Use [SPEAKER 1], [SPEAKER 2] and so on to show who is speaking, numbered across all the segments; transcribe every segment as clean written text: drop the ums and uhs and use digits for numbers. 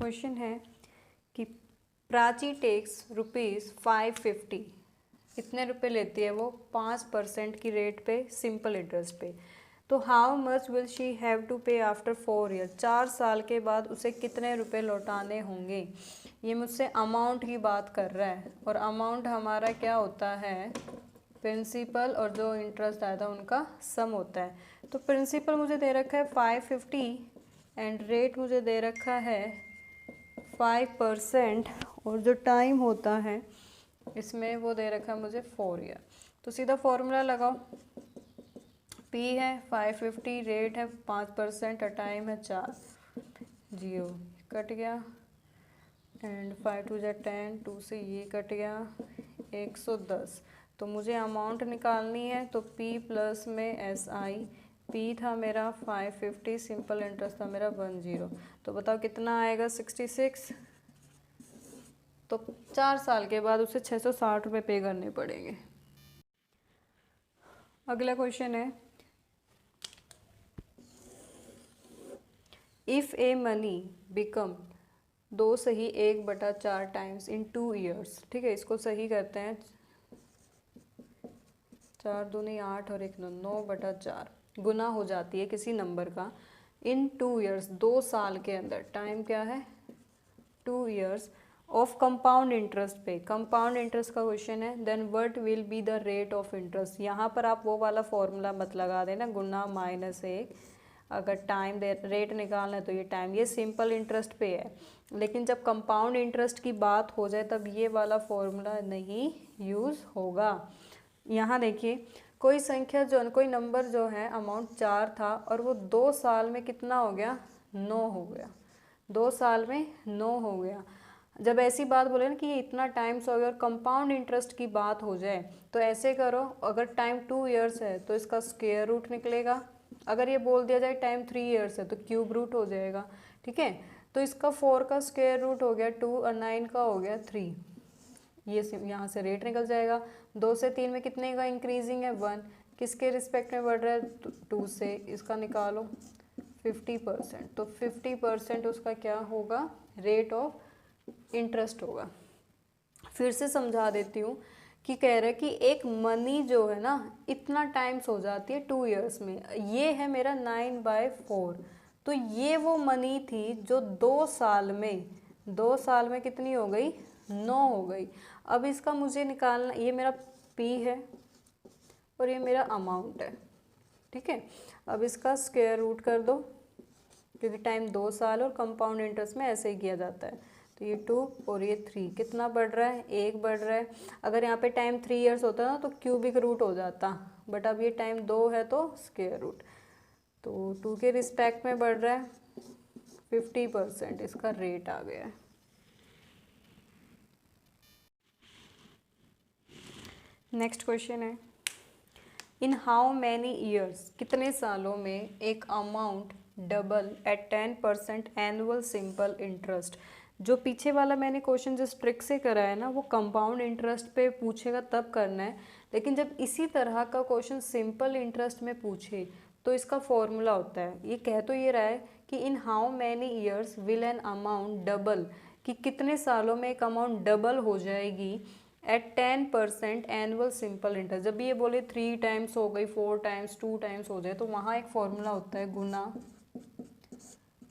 [SPEAKER 1] Question है कि Prachi takes ₹550, कितने रुपए लेती है वो? 5% की रेट पे, सिंपल इंटरेस्ट पे। तो how much will she have to pay after 4 year, 4 साल के बाद उसे कितने रुपए लौटाने होंगे। ये मुझसे अमाउंट की बात कर रहा है, और अमाउंट हमारा क्या होता है? प्रिंसिपल और जो इंटरेस्ट आया था उनका सम होता है। तो प्रिंसिपल मुझे दे रखा है 550 एंड रेट मुझे दे रखा है 5%, और जो टाइम होता है इसमें वो दे रखा है मुझे 4 ईयर। तो सीधा फॉर्मूला लगाओ, P है 550, रेट है 5% और टाइम है 4, 0 कट गया एंड 5 2 जा 10, 2 से ये कट गया 110। तो मुझे अमाउंट निकालनी है, तो P प्लस में SI, P था मेरा 550, सिंपल इंटरेस्ट था मेरा 10। तो बताओ कितना आएगा? 66। तो 4 साल के बाद उसे 660 रुपये पे करने पड़ेंगे। अगला क्वेश्चन है, इफ़ ए मनी बिकम 2 सही 1/4 टाइम्स इन 2 ईयर्स। ठीक है, इसको सही करते हैं। 4 दूनी 8 और 1 9, 9/4 गुना हो जाती है किसी नंबर का इन 2 ईयर्स, 2 साल के अंदर। टाइम क्या है? 2 ईयर्स ऑफ कंपाउंड इंटरेस्ट पे। कंपाउंड इंटरेस्ट का क्वेश्चन है। Then what will be the rate of interest. यहाँ पर आप वो वाला फॉर्मूला मत लगा देना, गुना -1। अगर टाइम दे रेट निकालना है तो ये टाइम, ये सिंपल इंटरेस्ट पे है। लेकिन जब कंपाउंड इंटरेस्ट की बात हो जाए तब ये वाला फॉर्मूला नहीं यूज़ होगा। यहाँ देखिए, कोई संख्या जो, कोई नंबर जो है, अमाउंट 4 था और वो 2 साल में कितना हो गया? 9 हो गया। 2 साल में 9 हो गया। जब ऐसी बात बोले ना कि ये इतना टाइम्स हो गया और कंपाउंड इंटरेस्ट की बात हो जाए तो ऐसे करो, अगर टाइम 2 ईयर्स है तो इसका स्क्वायर रूट निकलेगा। अगर ये बोल दिया जाए टाइम 3 ईयर्स है तो क्यूब रूट हो जाएगा। ठीक है, तो इसका 4 का स्क्वायर रूट हो गया 2 और 9 का हो गया 3। ये यहाँ से रेट निकल जाएगा। 2 से 3 में कितने का इंक्रीजिंग है? 1। किसके रिस्पेक्ट में बढ़ रहा है? 2 से। इसका निकालो 50%। तो 50% उसका क्या होगा? रेट ऑफ इंटरेस्ट होगा। फिर से समझा देती हूँ कि कह रहा है कि एक मनी जो है ना इतना टाइम्स हो जाती है 2 ईयर्स में। ये है मेरा 9/4। तो ये वो मनी थी जो 2 साल में, 2 साल में कितनी हो गई? 9 हो गई। अब इसका मुझे निकालना, ये मेरा P है और ये मेरा अमाउंट है। ठीक है, अब इसका स्क्वायर रूट कर दो, क्योंकि टाइम 2 साल और कंपाउंड इंटरेस्ट में ऐसे ही किया जाता है। तो ये 2 और ये 3, कितना बढ़ रहा है? 1 बढ़ रहा है। अगर यहाँ पे टाइम 3 ईयर्स होता ना तो क्यूबिक रूट हो जाता, बट अब ये टाइम 2 है तो स्क्वायर रूट। तो 2 के रिस्पेक्ट में बढ़ रहा है 50%, इसका रेट आ गया है। नेक्स्ट क्वेश्चन है, इन हाउ मैनी ईयर्स, कितने सालों में एक amount double at 10% annual simple interest. जो पीछे वाला मैंने क्वेश्चन जिस ट्रिक से करा है ना वो कंपाउंड इंटरेस्ट पे पूछेगा तब करना है, लेकिन जब इसी तरह का क्वेश्चन सिंपल इंटरेस्ट में पूछे तो इसका फॉर्मूला होता है। ये कह तो ये रहा है कि in how many years will an amount double, कि कितने सालों में एक अमाउंट डबल हो जाएगी एट 10% एनुअल सिंपल इंटरेस्ट। जब ये बोले 3 टाइम्स हो गई, 4 टाइम्स, 2 टाइम्स हो जाए तो वहाँ एक फॉर्मूला होता है, गुना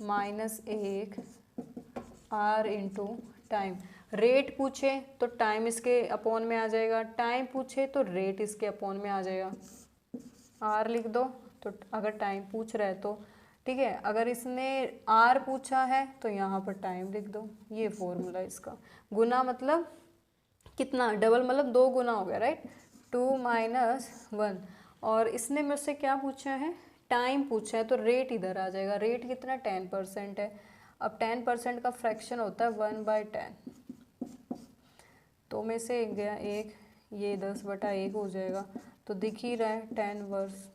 [SPEAKER 1] -1 R इंटू टाइम। रेट पूछे तो टाइम इसके अपॉन में आ जाएगा, टाइम पूछे तो रेट इसके अपॉन में आ जाएगा। R लिख दो तो अगर टाइम पूछ रहा है तो, ठीक है। अगर इसने R पूछा है तो यहाँ पर टाइम लिख दो। ये फॉर्मूला इसका। गुना मतलब कितना? डबल मतलब 2 गुना हो गया, राइट। 2 - 1। और इसने मुझसे क्या पूछा है? टाइम पूछा है, तो रेट इधर आ जाएगा। रेट कितना? 10% है। अब 10% का फ्रैक्शन होता है 1/10। तो में से गया 1, ये 10/1 हो जाएगा। तो दिख ही रहा है 10 वर्स,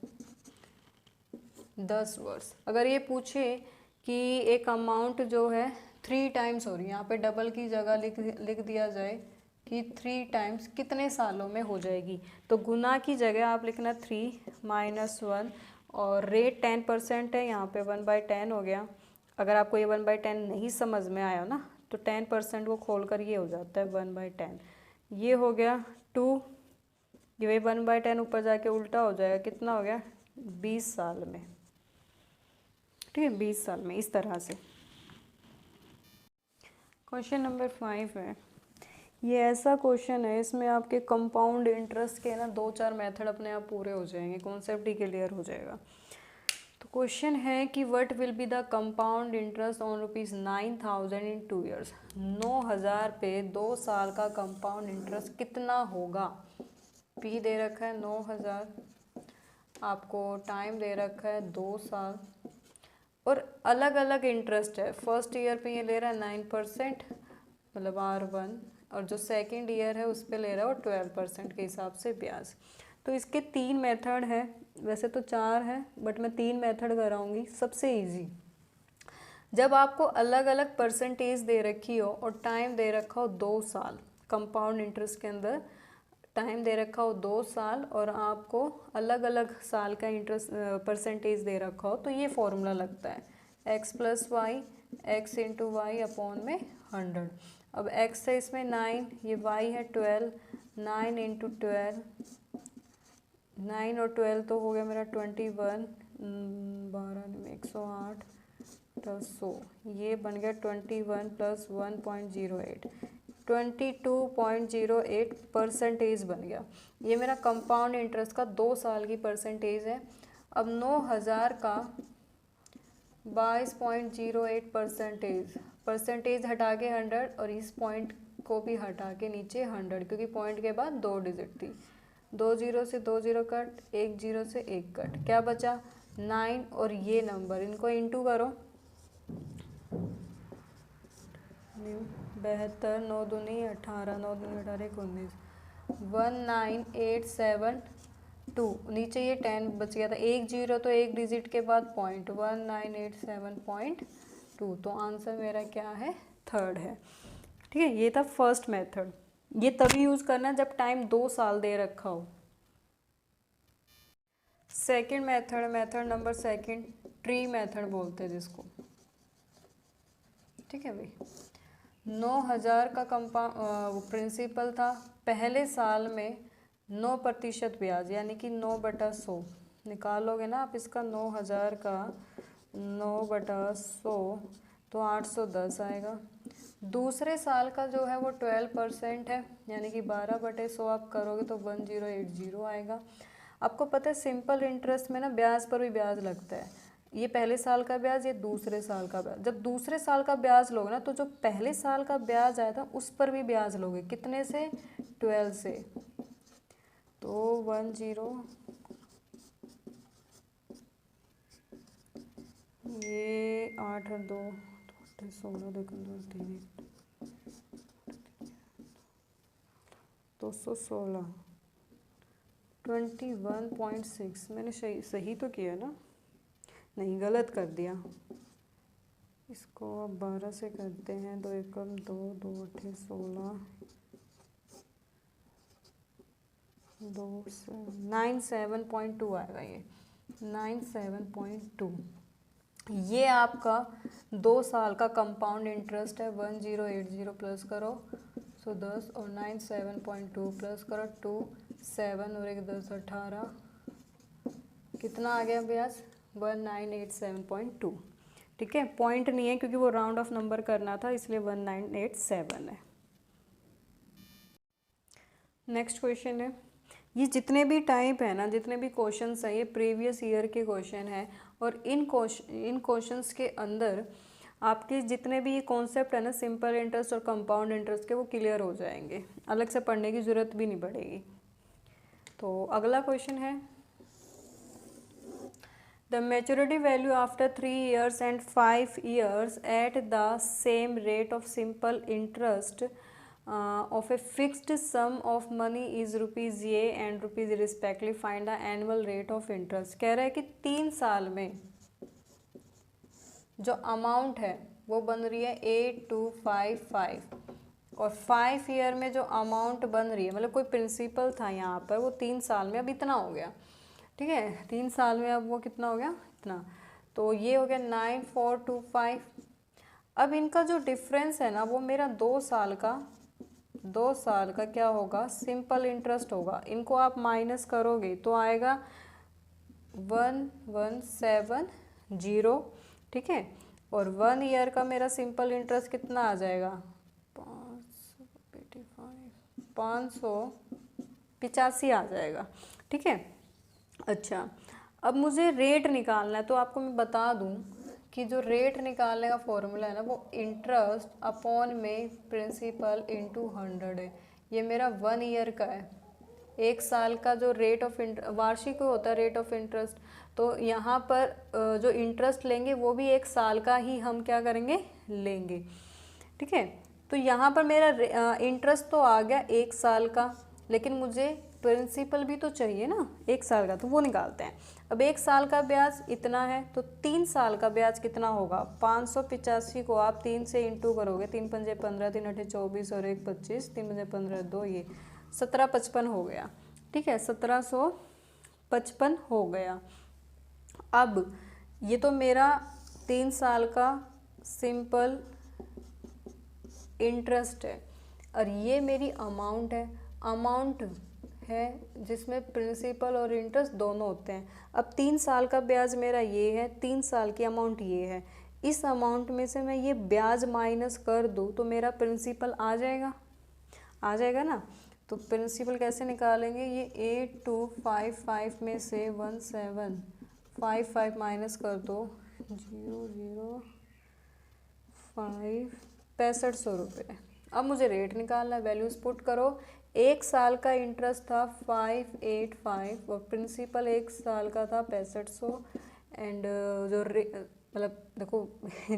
[SPEAKER 1] 10 वर्स। अगर ये पूछे कि एक अमाउंट जो है 3 टाइम्स हो रही है, यहाँ पे डबल की जगह लिख दिया जाए कि 3 टाइम्स कितने सालों में हो जाएगी, तो गुना की जगह आप लिखना 3 - 1, और रेट 10% है, यहाँ पे 1/10 हो गया। अगर आपको ये 1/10 नहीं समझ में आया ना तो 10% को खोल कर ये हो जाता है 1/10। ये हो गया 2, ये वही 1/10 ऊपर जाके उल्टा हो जाएगा, कितना हो गया 20 साल में। ठीक है, 20 साल में, इस तरह से। क्वेश्चन नंबर 5 है, ये ऐसा क्वेश्चन है इसमें आपके कंपाउंड इंटरेस्ट के ना 2-4 मेथड अपने आप पूरे हो जाएंगे, कॉन्सेप्ट ही क्लियर हो जाएगा। तो क्वेश्चन है कि what will be the compound interest on ₹9,000 in 2 years. 9,000 पे 2 साल का कंपाउंड इंटरेस्ट कितना होगा। पी दे रखा है 9,000, आपको टाइम दे रखा है 2 साल, और अलग अलग इंटरेस्ट है। फर्स्ट ईयर पे ये ले रहा है 9% मतलब R1, और जो सेकंड ईयर है उस पे ले रहा है वो 12% के हिसाब से ब्याज। तो इसके 3 मेथड है, वैसे तो 4 है बट मैं 3 मेथड कराऊंगी। सबसे इजी, जब आपको अलग अलग परसेंटेज दे रखी हो और टाइम दे रखा हो 2 साल, कंपाउंड इंटरेस्ट के अंदर टाइम दे रखा हो 2 साल और आपको अलग अलग साल का इंटरेस्ट परसेंटेज दे रखा हो, तो ये फॉर्मूला लगता है x + y x × y upon में 100। अब x है इसमें 9, ये y है 12, 9 × 12, 9 और 12 तो हो गया मेरा 21, 12 में 108 + 100, ये बन गया 21 + 1.08, 22.08% बन गया। ये मेरा कंपाउंड इंटरेस्ट का 2 साल की परसेंटेज है। अब 9,000 का 22.08% परसेंटेज हटा के 100 और इस पॉइंट को भी हटा के नीचे 100, क्योंकि पॉइंट के बाद 2 डिजिट थी। 2 0 से 2 0 कट, 1 0 से 1 कट, क्या बचा 9 और ये नंबर, इनको इंटू करो 72, 9 दूनी 18, 9 दूनी 18, 19, 19872। नीचे ये 10 बच गया था, 1 0 तो एक डिजिट के बाद पॉइंट, 1987.2। तो आंसर मेरा क्या है, 3rd है। ठीक है, ये था फर्स्ट मेथड। ये तभी यूज करना जब टाइम 2 साल दे रखा हो। Second method, method number 2, tree method बोलते हैं जिसको। ठीक है भाई, 9,000 का प्रिंसिपल था, पहले साल में 9% ब्याज यानी कि 9/100 निकालोगे ना आप इसका। 9,000 का 9/100 तो 810 आएगा। दूसरे साल का जो है वो 12% है यानी कि 12/100 आप करोगे तो 1080 आएगा। आपको पता है सिंपल इंटरेस्ट में ना ब्याज पर भी ब्याज लगता है। ये पहले साल का ब्याज, ये दूसरे साल का ब्याज। जब दूसरे साल का ब्याज लोगे ना तो जो पहले साल का ब्याज आया था उस पर भी ब्याज लोगे, कितने से, 12 से। तो 10, ये 8 और 2 16, 2 3 216, 21.6। मैंने सही तो किया ना, नहीं गलत कर दिया। इसको अब 12 से करते हैं, 2 एकम 2, 2 8 16, 97.2 आएगा ये, 97.2। ये आपका 2 साल का कंपाउंड इंटरेस्ट है। 1080 प्लस करो सो 10 और 97.2 प्लस करो 2, 7 और 1 10 18, कितना आ गया ब्याज, 1987.2। ठीक है, पॉइंट नहीं है क्योंकि वो राउंड ऑफ नंबर करना था इसलिए 1987 है। नेक्स्ट क्वेश्चन है, ये जितने भी टाइप है ना, जितने भी क्वेश्चंस हैं, ये प्रीवियस ईयर के क्वेश्चन हैं और इन क्वेश्चंस के अंदर आपके जितने भी कॉन्सेप्ट है ना सिंपल इंटरेस्ट और कंपाउंड इंटरेस्ट के, वो क्लियर हो जाएंगे, अलग से पढ़ने की ज़रूरत भी नहीं पड़ेगी। तो अगला क्वेश्चन है, the maturity value after 3 years and 5 years at the same rate of simple interest of a fixed sum of money is rupees A and rupees respectively, find the annual rate of interest। कह रहा है कि 3 साल में जो amount है वो बन रही है 8255 और 5 ईयर में जो अमाउंट बन रही है, मतलब कोई प्रिंसिपल था यहाँ पर, वो 3 साल में अब इतना हो गया। ठीक है, 3 साल में अब वो कितना हो गया, इतना। तो ये हो गया 9425। अब इनका जो डिफरेंस है ना वो मेरा 2 साल का क्या होगा, सिंपल इंटरेस्ट होगा। इनको आप माइनस करोगे तो आएगा 1170, ठीक है। और 1 ईयर का मेरा सिंपल इंटरेस्ट कितना आ जाएगा, 585 आ जाएगा, ठीक है। अच्छा, अब मुझे रेट निकालना है, तो आपको मैं बता दूं कि जो रेट निकालने का फॉर्मूला है ना वो इंटरेस्ट अपॉन में प्रिंसिपल इंटू 100 है। ये मेरा 1 ईयर का है। 1 साल का जो रेट ऑफ वार्षिक होता है रेट ऑफ इंटरेस्ट, तो यहाँ पर जो इंटरेस्ट लेंगे वो भी 1 साल का ही हम क्या करेंगे, लेंगे, ठीक है। तो यहाँ पर मेरा इंटरेस्ट तो आ गया 1 साल का, लेकिन मुझे प्रिंसिपल भी तो चाहिए ना 1 साल का, तो वो निकालते हैं। अब 1 साल का ब्याज इतना है, तो 3 साल का ब्याज कितना होगा, 585 को आप 3 से इंटू करोगे, 3 पंजे 15, 3 अठे 24 और 1 25, 3 पंजे 15, 2 ये 1755 हो गया, ठीक है, 1755 हो गया। अब ये तो मेरा 3 साल का सिंपल इंटरेस्ट है, और ये मेरी अमाउंट है जिसमें प्रिंसिपल और इंटरेस्ट दोनों होते हैं। अब 3 साल का ब्याज मेरा ये है, 3 साल की अमाउंट ये है। इस अमाउंट में से मैं ये ब्याज माइनस कर दूँ तो मेरा प्रिंसिपल आ जाएगा ना। तो प्रिंसिपल कैसे निकालेंगे, ये 8255 में से 1755 माइनस कर दो, 005, 6500 रुपये। अब मुझे रेट निकालना है, वैल्यूज पुट करो। 1 साल का इंटरेस्ट था 585 और प्रिंसिपल 1 साल का था 6500। एंड जो मतलब देखो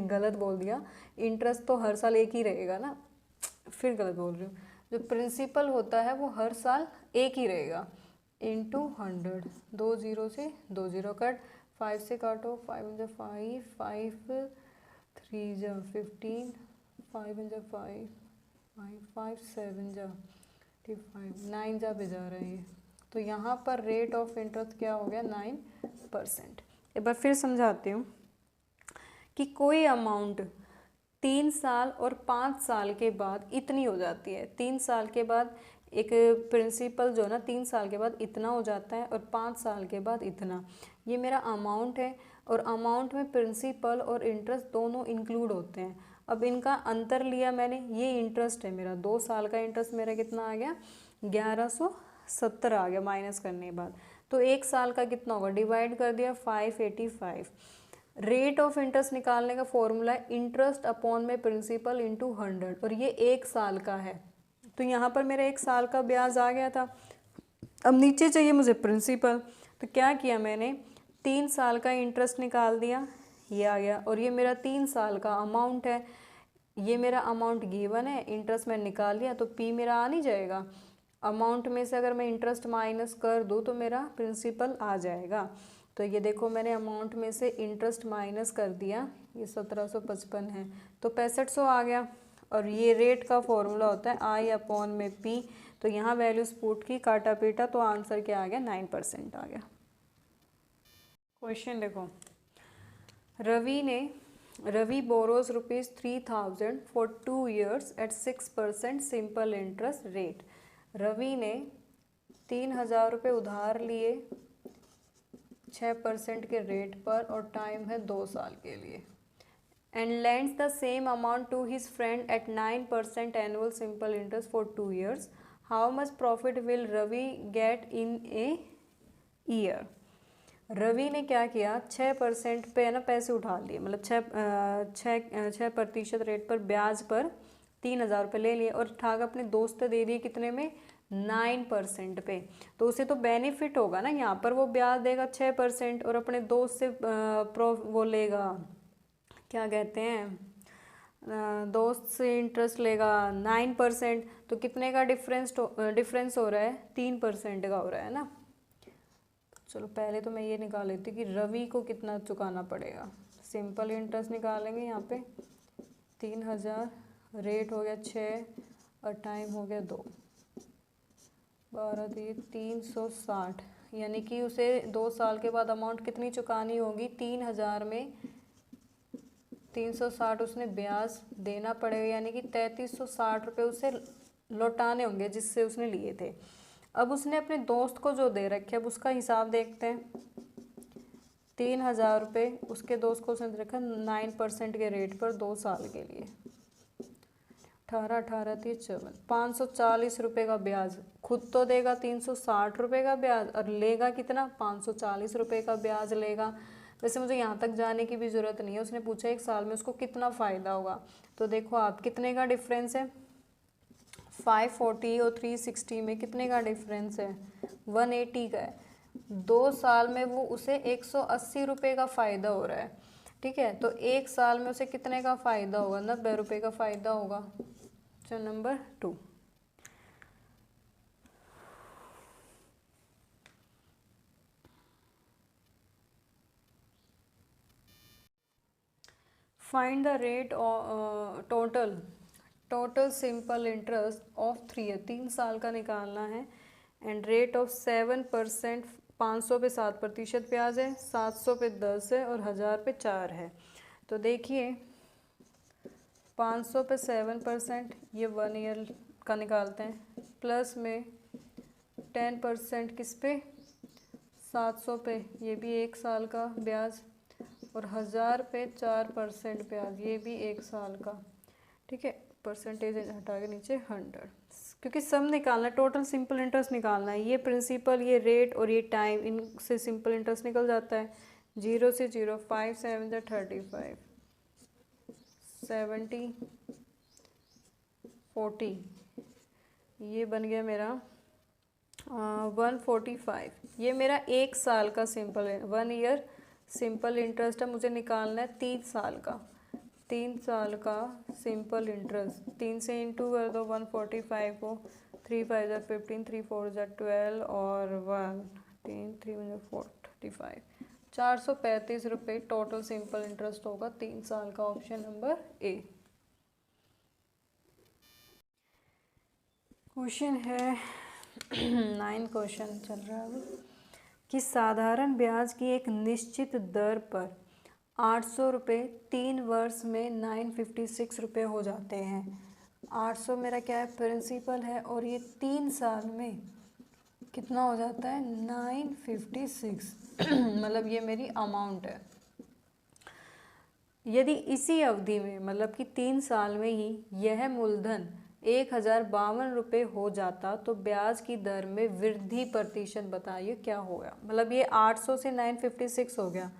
[SPEAKER 1] गलत बोल दिया, इंटरेस्ट तो हर साल एक ही रहेगा ना, फिर गलत बोल रही हूँ। जो प्रिंसिपल होता है वो हर साल एक ही रहेगा, इंटू 100, 2 0 से 2 0 कट, 5 से काटो, 5 5, 5 3 जा 15, 5 5, 5 7 जा 5, 9 जा पे जा रहे हैं। तो यहाँ पर रेट ऑफ इंटरेस्ट क्या हो गया, 9%। एक बार फिर समझाती हूँ कि कोई अमाउंट 3 साल और 5 साल के बाद इतनी हो जाती है। 3 साल के बाद एक प्रिंसिपल जो है ना 3 साल के बाद इतना हो जाता है और 5 साल के बाद इतना। ये मेरा अमाउंट है और अमाउंट में प्रिंसिपल और इंटरेस्ट दोनों इंक्लूड होते हैं। अब इनका अंतर लिया मैंने, ये इंटरेस्ट है मेरा, 2 साल का इंटरेस्ट मेरा कितना आ गया, 1170 आ गया माइनस करने के बाद। तो 1 साल का कितना होगा, डिवाइड कर दिया 585। रेट ऑफ इंटरेस्ट निकालने का फॉर्मूला है इंटरेस्ट अपॉन में प्रिंसिपल इंटू 100, और ये 1 साल का है। तो यहाँ पर मेरा 1 साल का ब्याज आ गया था। अब नीचे चाहिए मुझे प्रिंसिपल, तो क्या किया मैंने, 3 साल का इंटरेस्ट निकाल दिया, ये आ गया। और ये मेरा 3 साल का अमाउंट है, ये मेरा अमाउंट गिवन है, इंटरेस्ट मैंने निकाल लिया, तो पी मेरा आ नहीं जाएगा। अमाउंट में से अगर मैं इंटरेस्ट माइनस कर दूँ तो मेरा प्रिंसिपल आ जाएगा। तो ये देखो मैंने अमाउंट में से इंटरेस्ट माइनस कर दिया, ये 1755 है, तो 6500 आ गया। और ये रेट का फॉर्मूला होता है आई अपॉन में पी। तो यहाँ वैल्यूज पुट की, काटा पीटा, तो आंसर क्या आ गया, 9% आ गया। क्वेश्चन देखो, Ravi borrows ₹3000 for 2 years at 6% simple interest rate. Ravi ने 3000 रुपये उधार लिए 6% के रेट पर और टाइम है 2 साल के लिए। And lends the same amount to his friend at 9% annual simple interest for 2 years. How much profit will Ravi get in a year? Ravi ने क्या किया, 6% पे ना पैसे उठा लिए, मतलब 6% रेट पर ब्याज पर 3000 रुपये ले लिए और ठाक अपने दोस्त दे दिए कितने में, 9% पे। तो उसे तो बेनिफिट होगा ना, यहाँ पर वो ब्याज देगा 6% और अपने दोस्त से वो लेगा, क्या कहते हैं, दोस्त से इंटरेस्ट लेगा 9%। तो कितने का डिफरेंस हो रहा है, 3% का हो रहा है ना। चलो पहले तो मैं ये निकाल लेती कि रवि को कितना चुकाना पड़ेगा। सिंपल इंटरेस्ट निकालेंगे, यहाँ पे 3000, रेट हो गया 6 और टाइम हो गया 2, 12 360, यानी कि उसे 2 साल के बाद अमाउंट कितनी चुकानी होगी, 3000 में 360 उसने ब्याज देना पड़ेगा, यानी कि 3360 रुपये उसे लौटाने होंगे जिससे उसने लिए थे। अब उसने अपने दोस्त को जो दे रखे, अब उसका हिसाब देखते हैं। 3000 रुपये उसके दोस्त को उसने दे रखा 9% के रेट पर 2 साल के लिए, 18 30 54, 540 रुपये का ब्याज। खुद तो देगा 360 रुपये का ब्याज और लेगा कितना, 540 रुपये का ब्याज लेगा। वैसे मुझे यहाँ तक जाने की भी ज़रूरत नहीं है, उसने पूछा 1 साल में उसको कितना फ़ायदा होगा। तो देखो आप, कितने का डिफरेंस है, 540 और 360 में कितने का डिफरेंस है, 180 का है। 2 साल में वो उसे 180 रुपये का फ़ायदा हो रहा है, ठीक है। तो 1 साल में उसे कितने का फ़ायदा होगा, 90 रुपये का फ़ायदा होगा। चलो number 2। Find the rate total simple interest of 3 year, 3 साल का निकालना है। एंड रेट ऑफ 7%, 500 पे 7% ब्याज है, 700 पे 10 है और 1000 पे 4 है। तो देखिए 500 पे 7%, ये 1 ईयर का निकालते हैं, प्लस में 10% किस पे, 700 पे, ये भी 1 साल का ब्याज, और 1000 पे 4% ब्याज, ये भी 1 साल का, ठीक है। परसेंटेज हटा के नीचे 100, क्योंकि सब निकालना है, टोटल सिंपल इंटरेस्ट निकालना है। ये प्रिंसिपल, ये रेट और ये टाइम, इनसे सिंपल इंटरेस्ट निकल जाता है। 0 से 0, 5 7 35, 70 40, ये बन गया मेरा 145। ये मेरा 1 साल का सिंपल, 1 ईयर सिंपल इंटरेस्ट है। मुझे निकालना है 3 साल का, 3 साल का सिंपल इंटरेस्ट। 3 से इंटू कर दो 145 को, 3 5 15, 3 4 12 और 1 3 3 45, 435 रुपये टोटल सिंपल इंटरेस्ट होगा 3 साल का। Option number A. क्वेश्चन है 9 क्वेश्चन चल रहा है कि साधारण ब्याज की एक निश्चित दर पर 800 रुपये 3 वर्ष में 956 रुपये हो जाते हैं। 800 मेरा क्या है, प्रिंसिपल है, और ये 3 साल में कितना हो जाता है, 956 मतलब ये मेरी अमाउंट है। यदि इसी अवधि में, मतलब कि 3 साल में ही यह मूलधन 1052 रुपये हो जाता तो ब्याज की दर में वृद्धि प्रतिशत बताइए क्या होगा। मतलब ये 800 से 956 हो गया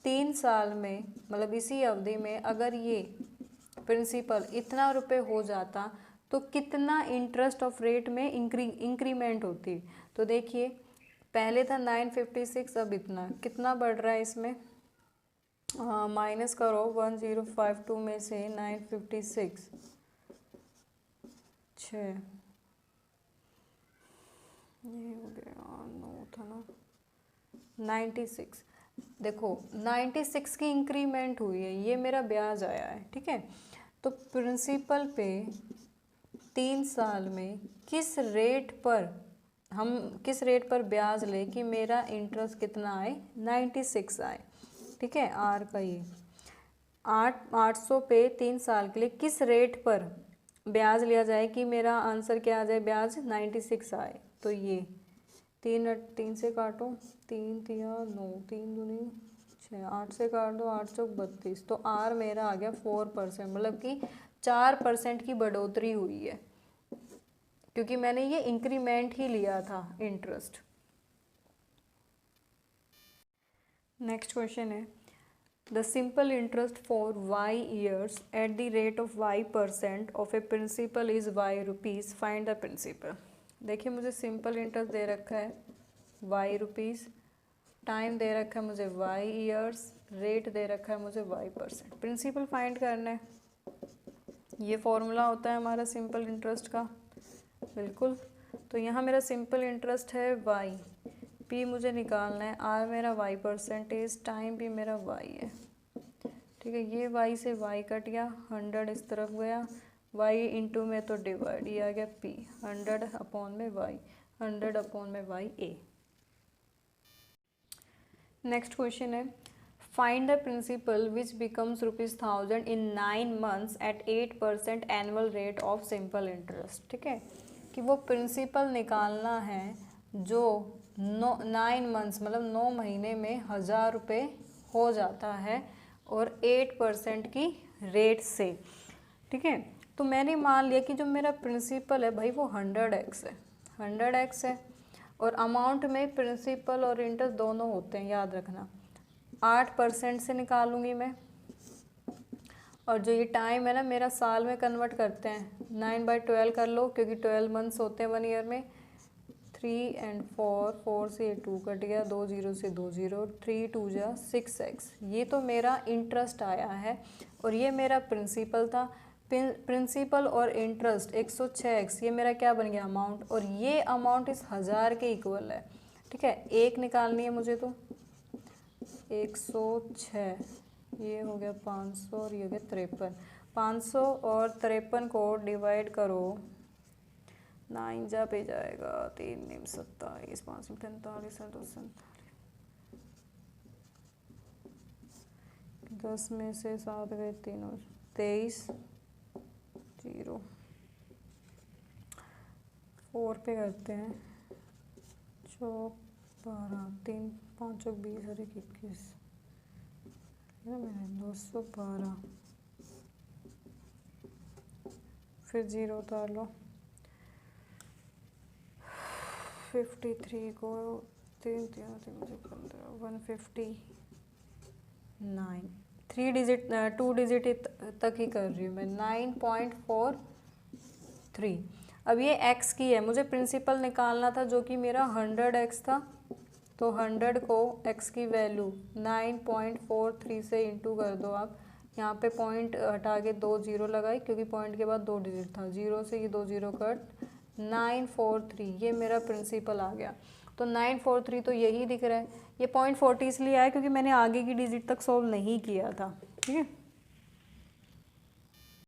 [SPEAKER 1] 3 साल में, मतलब इसी अवधि में अगर ये प्रिंसिपल इतना रुपए हो जाता तो कितना इंटरेस्ट ऑफ रेट में इंक्रीमेंट होती। तो देखिए पहले था 956, अब इतना, कितना बढ़ रहा है इसमें, माइनस करो 1052 में से 956, 6, ये हो गया 9 था ना, 96। देखो 96 की इंक्रीमेंट हुई है, ये मेरा ब्याज आया है, ठीक है। तो प्रिंसिपल पे 3 साल में किस रेट पर, हम किस रेट पर ब्याज ले कि मेरा इंटरेस्ट कितना आए, 96 आए, ठीक है। आर का ये 800 पे 3 साल के लिए किस रेट पर ब्याज लिया जाए कि मेरा आंसर क्या आ जाए, ब्याज 96 आए। तो ये 3 से काटो, 3 तिया 9, 3 दूनी 6, 8 से काट दो 8 चौक 32, तो आर मेरा आ गया 4%, मतलब कि 4% की बढ़ोतरी हुई है, क्योंकि मैंने ये इंक्रीमेंट ही लिया था इंटरेस्ट। नेक्स्ट क्वेश्चन है the simple interest for y years at the rate of y% of a principal is y rupees, find the principal. देखिए मुझे सिंपल इंटरेस्ट दे रखा है y रुपीज़, टाइम दे रखा है मुझे y ईयर्स, रेट दे रखा है मुझे y%, प्रिंसिपल फाइंड करना है। ये फॉर्मूला होता है हमारा सिंपल इंटरेस्ट का, बिल्कुल। तो यहाँ मेरा सिंपल इंटरेस्ट है y, p मुझे निकालना है, r मेरा y%, टाइम भी मेरा y है, ठीक है। ये y से y कट गया, 100 इस तरफ गया, y इंटू में तो डिवाइड, ये आ गया p, 100 अपॉन में y, 100 अपॉन में y a। नेक्स्ट क्वेश्चन है, find the principal which becomes ₹1000 in 9 months at 8% annual rate of simple interest. ठीक है, कि वो प्रिंसिपल निकालना है जो 9 months मतलब 9 महीने में 1000 रुपये हो जाता है और 8% की रेट से। ठीक है, तो मैंने मान लिया कि जो मेरा प्रिंसिपल है भाई वो 100x है, 100x है, और अमाउंट में प्रिंसिपल और इंटरेस्ट दोनों होते हैं, याद रखना। 8% से निकालूंगी मैं, और जो ये टाइम है ना मेरा साल में कन्वर्ट करते हैं, 9/12 कर लो क्योंकि 12 months होते हैं 1 ईयर में। 3 and 4, 4 से 2 कट गया, 2 0 से 2 0, 3 2 जा 6x। ये तो मेरा इंटरेस्ट आया है और ये मेरा प्रिंसिपल था। प्रिंसिपल और इंटरेस्ट 106x, ये मेरा क्या बन गया अमाउंट, और ये अमाउंट इस 1000 के इक्वल है। ठीक है, एक निकालनी है मुझे, तो 106, ये हो गया 500 और ये हो गया 53। 500 और 53 को डिवाइड करो, 9 जा पे जाएगा, 3 9 27, 5 45, 2 47, 10 में से 7 गए 3 और 23, 0 4 पे करते हैं, 4 12, 3 5 20 और 21, 212, फिर 0 उतार लो, 53 को 3 3 15, 159, 3 डिजिट 2 डिजिट तक ही कर रही हूँ मैं, 9.43। अब ये x की है, मुझे प्रिंसिपल निकालना था जो कि मेरा 100x था, तो 100 को x की वैल्यू 9.43 से इंटू कर दो आप। यहाँ पे पॉइंट हटा के 2 0 लगाई क्योंकि पॉइंट के बाद 2 डिजिट था, 0 से ये 2 0 कट, 943, ये मेरा प्रिंसिपल आ गया। तो 943 तो यही दिख रहा है, ये 0.40 इसलिए आया क्योंकि मैंने आगे की डिजिट तक सॉल्व नहीं किया था। ठीक है,